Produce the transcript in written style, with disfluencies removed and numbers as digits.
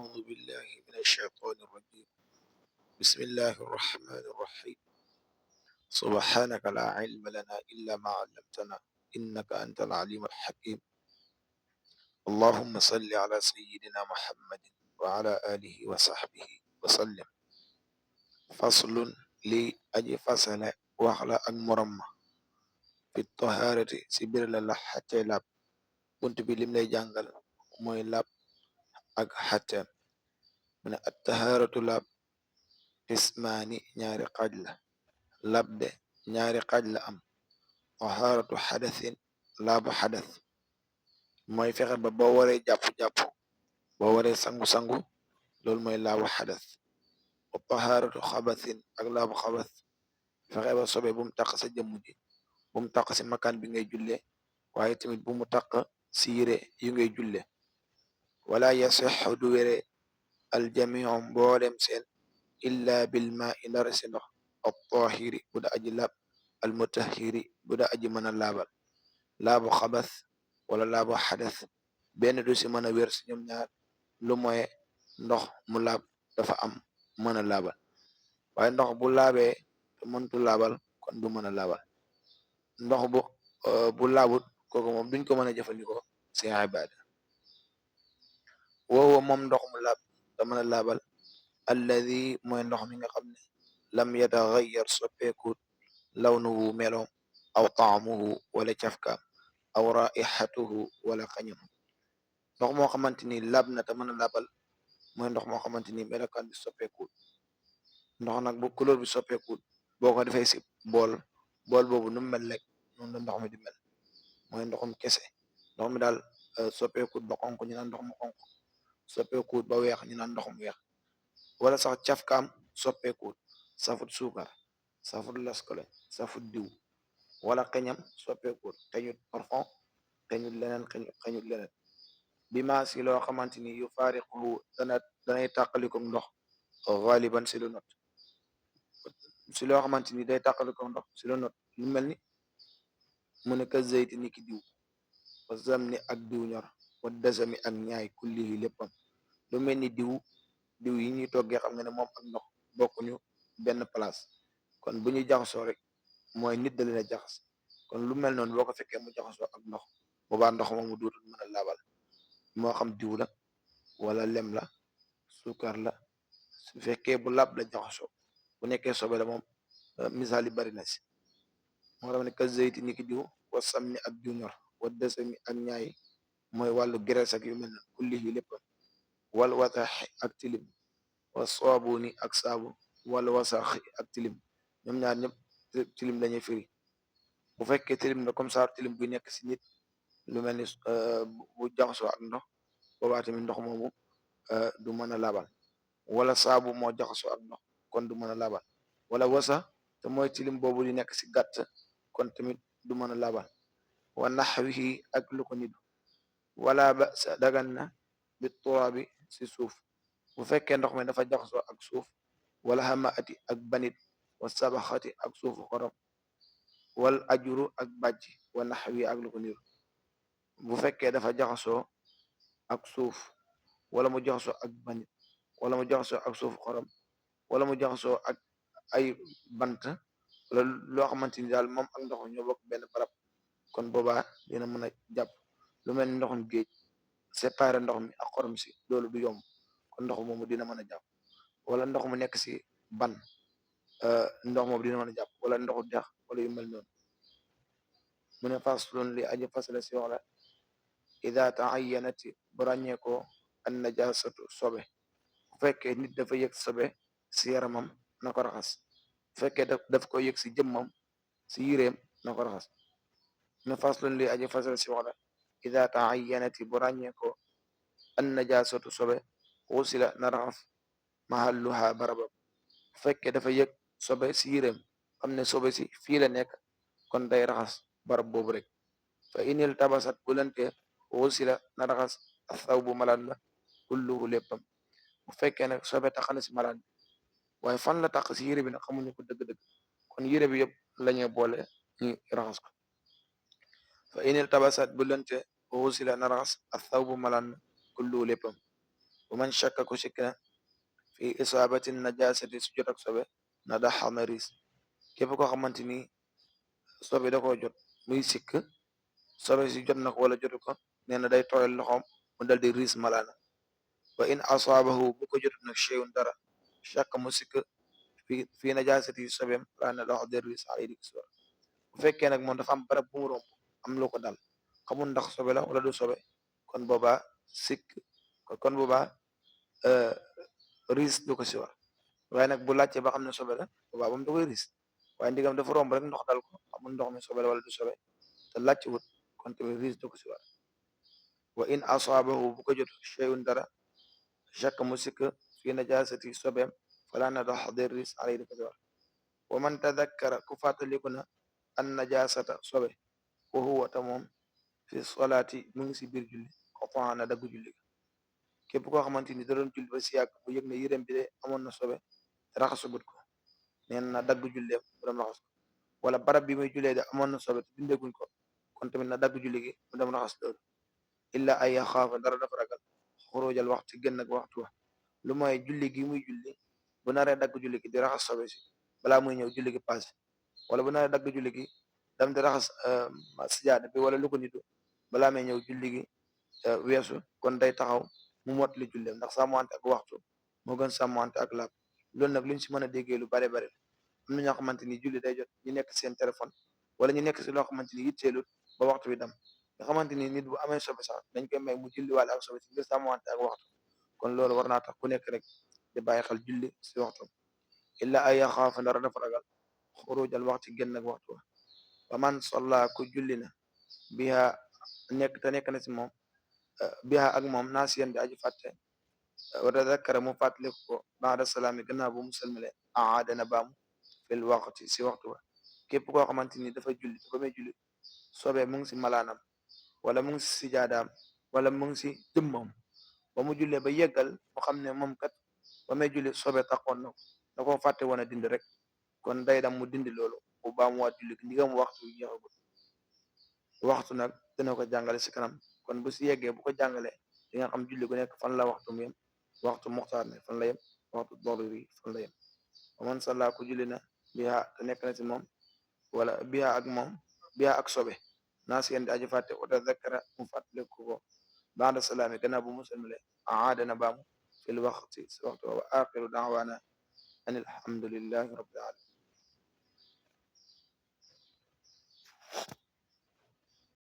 أعوذ بالله من الشيطان الرجيم. بسم الله الرحمن الرحيم. سبحانك لا علم لنا إلا ما علمتنا إنك أنت العليم الحكيم. اللهم صل على سيدنا محمد وعلى آله وصحبه وسلم. فصل لي أجي فصل وخلا أك مرمى في الطهارة سبير لا حتى لاب كنت بلم لي جانغال موي لاب أك حتى من الطهارة لاب اسماني ñaari xaaj la lab de ñaari xaaj la am taharatu xadathin laabu xadath mooy fexe ba boo waree jàpp-jàpp boo waree sangu-sangu loolu mooy laabu xadath wa taharatu xabathin ak laabu xabath fexe ba sobe bu mu taq sa jëmm ji bu mu taq si makaan bi ngay julle waaye tamit bu mu taq si yére yu ngay julle wala yasixu du wére aljamiu mboolem seen illa bilma i ndara si ndox al tahiri bu da aji lab al mutahiri bu da aji mën a laabal laabu xabath wala laabu xadath benn du si mën a wér si ñoom ñaar lu moye ndox mu laab dafa am mën a laabal waaye ndox bu laabee te mëntu laabal kon du mën a laabal ndox bu laabut kooku moom duñ ko mën a jëfandikoo si ibaada woowa moom ndox mu laab te mën a laabal alladi mooy ndox mi nga xam ne lam yataxayyar soppeekut lawnuhu meloom aw taamuhu wala cafkaam aw raixatuhu wala xañam ndox moo xamante ni laab na te mën a laabal mooy ndox moo xamante ni melokaan bi soppeekut ndox nag bu couleur bi soppeekut boo ko defee si bool boobu nu mel rek noonu la ndox mi di mel mooy ndoxum kese ndox mi daal soppeekut ba xonk ñu naan ndox mu xonk soppeekut ba weex ñu naan ndoxum weex wala sax cafkaam soppeekut safut suukar safut laskale safut diw wala xeñam soppeekut xeñut parfum xeñut leneen xeñut leneen bi maa si loo xamante ni yu faariquhu danay tàqaliko ndox xaaliban si lu not si loo xamante ni day tàqaliko ndox si lu not lu mel ni mu ne ka zeyti ni ki diw wa zamni ak diw ñor wa dasami ak ñaay kullihi léppam lu mel ni diw yi ñuy toggee xam nga ne moom ak ndox bokkuñu benn place kon bu ñuy jaxasoo rek mooy nit da leen a jaxas kon lu mel noonu boo ko fekkee mu jaxasoo ak ndox boobaa ndox moomu dootul mën a laabal moo xam diw la wala lem la suukar la su fekkee bu laab la jaxasoo bu nekkee sobe la moom misaal yi bari na si moo tax ne ka zeyti ni ki diw wa samni ak diw ñor wa desami ak ñaay mooy wàllu graisse ak yu mel noonu kulli yi léppam wal wataxi ak tilim wa soobuni ak saabu wala wasaxi ak tilim ñoom ñaar ñëpp tilim lañuy firi bu fekkee tilim la comme ça tilim bu nekk si nit lu mel ni bu jaxasoo ak ndox boobaa tamit ndox moomu du mën a laabal wala saabu moo jaxasoo ak ndox kon du mën a laabal wala wasa te mooy tilim boobu di nekk si gàtt kon tamit du mën a laabal wa naxwihi ak lu ko nit wala ba sa dagan na bi turaabi si suuf bu fekkee ndox mi dafa jaxasoo ak suuf wala hamaati ak banit wa sabaxati ak suufu xorom wal ajuru ak bàjj wa naxwi ak lu ko niru bu fekkee dafa jaxasoo ak suuf wala mu jaxasoo ak banit wala mu jaxasoo ak suufu xorom wala mu jaxasoo ak ay bant wala loo xamante ni daal moom ak ndox ñoo bokk benn barab kon boobaa dina mën a jàpp lu mel ni ndoxum géej séparé ndox mi ak xorom si loolu du yomb kon ndox moomu dina mën a jàpp wala ndox mu nekk si ban ndox moomu dina mën a jàpp wala ndoxu dex wala yu mel noonu mu ne faslun li aji fasala si wax la ida taayyanati bu ràññee ko an najasatu sobe bu fekkee nit dafa yëg sobe si yaramam na ko raxas bu fekkee daf ko yëg si jëmmam si yireem na ko raxas mu ne faslun li aji fasala si wax la ida taayyanati bu ràññee ko an najasatu sobe xusila na raxas mahalluha barabam bu fekkee dafa yëg sobe si yireem xam ne sobe si fii la nekk kon day raxas barab boobu rek fa inil tabasat bu lante xusila na raxas asaw bu malaan la kulluhu léppam bu fekkee nag sobe tax na si malaan bi waaye fan la tax si yére bi nag xamuñu ko dëgg-dëgg kon yére bi yëpp lañuy boole ñu raxas ko fa inil tabasat bu lante xusila na raxas asaw bu malaan la kulluhu léppam wa man shakka ku sikk na fi isaabati najasati su jot ak sobe na daxa na riis képp koo xamante ni sobe da koo jot muy sikk sobe si jot na ko wala jotu ko nee na day tooyal loxoom mu dal di riis malaana wa in asaabahu bu ko jotut nag cheyun dara shakka mu sikk fii najasati sobeem fala na daxa de riis alay di kiswar bu fekkee nag moom dafa am barab bu mu romb am lu ko dal xamul ndax sobe la wala du sobe kon boobaa sikk kon boobaa riis du ko si war waaye nag bu laajte ba xam ne sobe la boobaa moom da koy riis waaye ndigam dafa romb rek ndox dal ko xamul ndox mi sobe la wala du sobe te laajte wut kon tamit riis du ko si war wa in asaabahu bu ko jot cheyun dara shakka mu sikk fi najasati sobeem fala na dax de riis alay di ko si war wa man tadakkara ku fàttaliku na an najasata sobe wa huwa ta moom fi solaati mu ngi si biir julli xataa na daggu julli képp koo xamante ni da doon julli ba si yàgg bu yëg ne yërëm bi de amoon na sobe raxasagut ko neen na dagg julleem mu dem raxas ko wala barab bi muy jullee de amoon na sobe te dindeeguñ ko kon tamit na dagg julli gi mu dem raxas loolu illa ay yaxaafa dara dafa ragal xurujal waxtu génn ak waxtu wa lu mooy julli gi muy julli bu naree dagg julli gi di raxas sobe si balaa muy ñëw julli gi passé wala bu naree dagg julli gi dam di raxas sijaada bi wala lu ko nitu balaa may ñëw julli gi weesu kon day taxaw mu mottali julleem ndax sàmmante ak waxtu moo gën sàmmante ak laab loolu nag luñ si mën a déggee lu bare bare am na ñoo xamante ni julli day jot ñu nekk seen téléphone wala ñu nekk si loo xamante ni yitteelut ba waxtu bi dem nga xamante ni nit bu amee sobe sax dañ koy may mu julli waale ak sobe si ngir sàmmante ak waxtu kon loolu war naa tax ku nekk rek di bàyyi xel julli si waxtu illa ay yaxaafa ndara dafa ragal xurujal waxtu génn ak waxtu wa man salla ku julli na biha nekk te nekk na si moom biha ak moom naasiyan di aji fàtte wa tadakkara mu fàttaliku ko baada salaami gannaaw bu mu salmale aadana baamu fil waqti si waxtu wa képp koo xamante ni dafa julli ba muy julli sobe mu ngi si malaanam wala mu ngi si sijaadaam wala mu ngi si jëmmam ba mu jullee ba yeggal mu xam ne moom kat ba muy julli sobe taxoon na ko da koo fàtte woon a dindi rek kon day dam mu dindi loolu bu baamuwaat julli ndigam waxtu wi jeexagul waxtu nag dina ko jàngale si kanam kon bu si yeggee bu ko jàngalee di nga xam julli gu nekk fan la waxtu mu yem waxtu muxtaar ne fan la yem waxtu daruri fan la yem man salla ku julli na biha te nekk na si moom wala biha ak moom biha ak sobe naasiyan di aji fàtte wa tadakkara mu fàttaliku ko baada salaami gannaaw bu mu salmale aadana baamu fil waxti si waxtu wa axiru daawaana an alhamdulillahi rabbil alamin